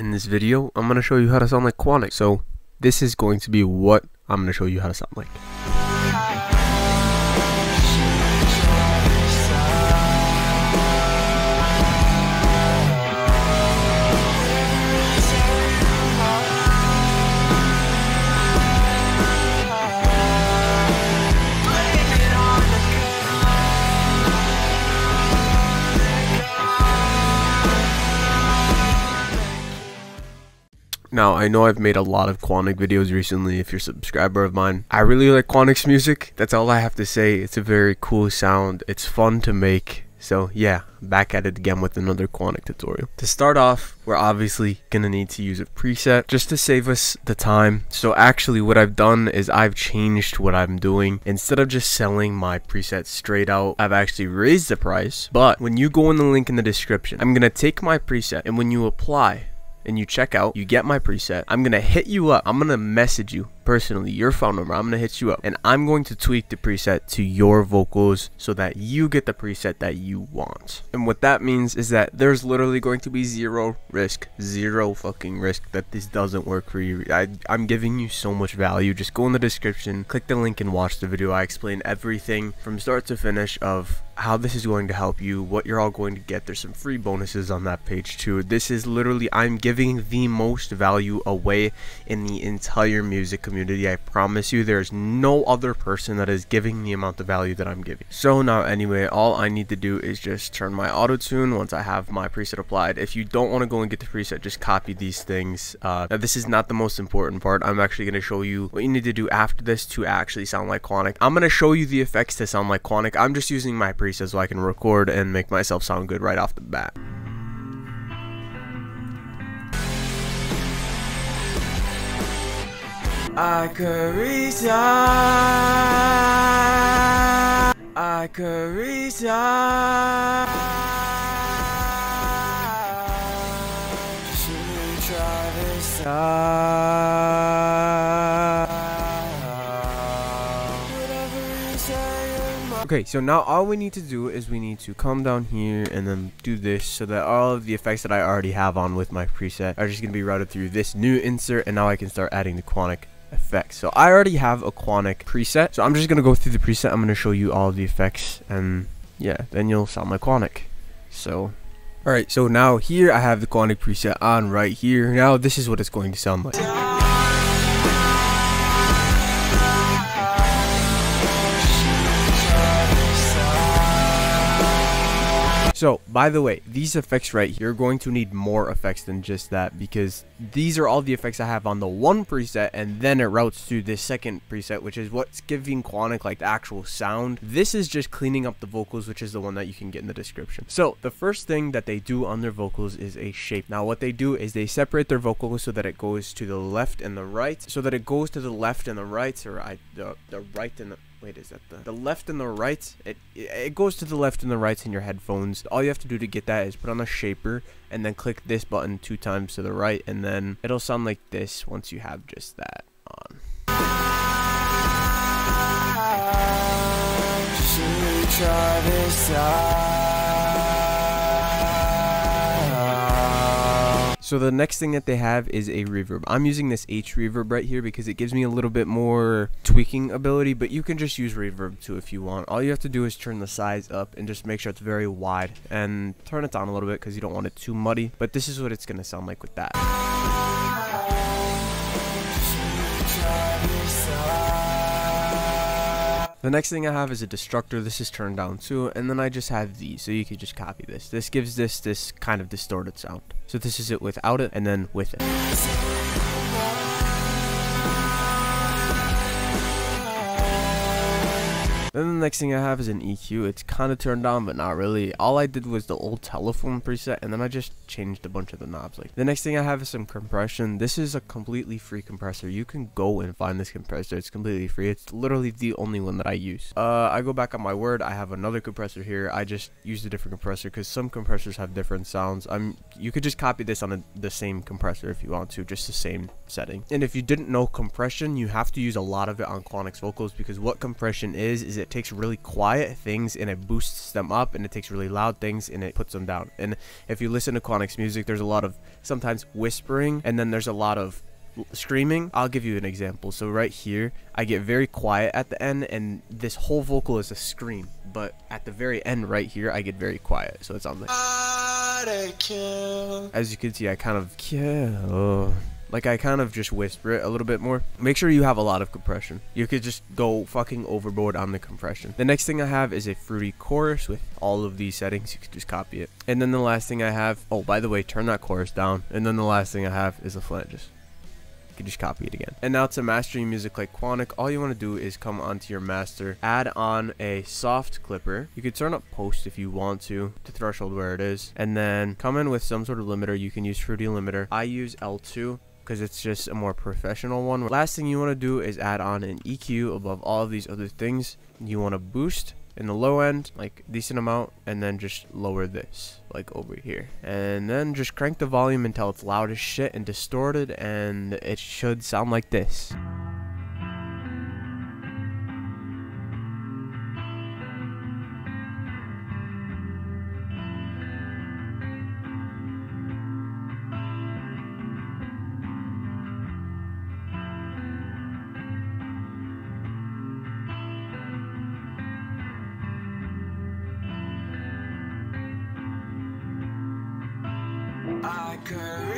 In this video, I'm going to show you how to sound like QUANNIC. So this is going to be what I'm going to show you how to sound like. Now, I know I've made a lot of QUANNIC videos recently. If you're a subscriber of mine, I really like QUANNIC's music. That's all I have to say. It's a very cool sound. It's fun to make. So yeah, back at it again with another QUANNIC tutorial. To start off, we're obviously gonna need to use a preset just to save us the time. So actually what I've done is I've changed what I'm doing. Instead of just selling my preset straight out, I've actually raised the price. But when you go in the link in the description, I'm gonna take my preset, and when you apply and you check out, you get my preset. I'm gonna hit you up. I'm gonna message you personally, your phone number. I'm gonna hit you up and I'm going to tweak the preset to your vocals so that you get the preset that you want. And what that means is that there's literally going to be zero fucking risk that this doesn't work for you. I'm giving you so much value. Just go in the description, click the link and watch the video. I explain everything from start to finish of how this is going to help you, what you're all going to get. There's some free bonuses on that page too. This is literally, I'm giving the most value away in the entire music community. I promise you, there's no other person that is giving the amount of value that I'm giving. So now anyway, all I need to do is just turn my auto tune once I have my preset applied. If you don't want to go and get the preset, just copy these things. Now this is not the most important part. I'm actually going to show you what you need to do after this to actually sound like QUANNIC. I'm going to show you the effects to sound like QUANNIC. I'm just using my preset so I can record and make myself sound good right off the bat. I could reach out, I could reach out. Should we try this out? Okay, so now all we need to do is we need to come down here and then do this so that all of the effects that I already have on with my preset are just going to be routed through this new insert, and now I can start adding the QUANNIC effects. So I already have a QUANNIC preset, so I'm just going to go through the preset. I'm going to show you all of the effects, and yeah, then you'll sound like QUANNIC. So alright, so now here I have the QUANNIC preset on right here. Now this is what it's going to sound like. So, by the way, these effects right here, you're going to need more effects than just that, because these are all the effects I have on the one preset, and then it routes to this second preset, which is what's giving QUANNIC like the actual sound. This is just cleaning up the vocals, which is the one that you can get in the description. So, the first thing that they do on their vocals is a shape. Now, what they do is they separate their vocals so that it goes to the left and the right, or the right and the... Wait, is that the left and the right? It goes to the left and the right in your headphones. All you have to do to get that is put on a shaper and then click this button 2 times to the right, and then it'll sound like this once you have just that on. Should we try this out? So the next thing that they have is a reverb. I'm using this H reverb right here because it gives me a little bit more tweaking ability, but you can just use reverb too if you want. All you have to do is turn the size up and just make sure it's very wide, and turn it down a little bit because you don't want it too muddy, but this is what it's going to sound like with that. The next thing I have is a destructor. This is turned down too, and then I just have these, so you can just copy this. This gives this kind of distorted sound. So this is it without it, and then with it. Then the next thing I have is an EQ. It's kind of turned on, but not really. All I did was the old telephone preset, and then I just changed a bunch of the knobs. Like, the next thing I have is some compression. This is a completely free compressor. You can go and find this compressor. It's completely free. It's literally the only one that I use. I go back on my Word. I have another compressor here. I just used a different compressor because some compressors have different sounds. You could just copy this on the same compressor if you want to, just the same setting. And if you didn't know compression, you have to use a lot of it on QUANNIC's vocals, because what compression is it takes really quiet things and it boosts them up, and it takes really loud things and it puts them down. And if you listen to QUANNIC's music, there's a lot of sometimes whispering, and then there's a lot of screaming. I'll give you an example. So right here, I get very quiet at the end, and this whole vocal is a scream, but at the very end right here, I get very quiet. So it's on like, as you can see, I kind of like I kind of just whisper it a little bit more. Make sure you have a lot of compression. You could just go fucking overboard on the compression. The next thing I have is a fruity chorus with all of these settings. You could just copy it. And then the last thing I have, oh, by the way, turn that chorus down. And then the last thing I have is a flanges. You just copy it again. And now to mastering music like QUANNIC, all you want to do is come onto your master, add on a soft clipper. You could turn up post if you want to threshold where it is, and then come in with some sort of limiter. You can use fruity limiter. I use L2 because it's just a more professional one. Last thing you want to do is add on an EQ above all of these other things. You want to boost in the low end, like decent amount, and then just lower this like over here, and then just crank the volume until it's loud as shit and distorted, and it should sound like this. I could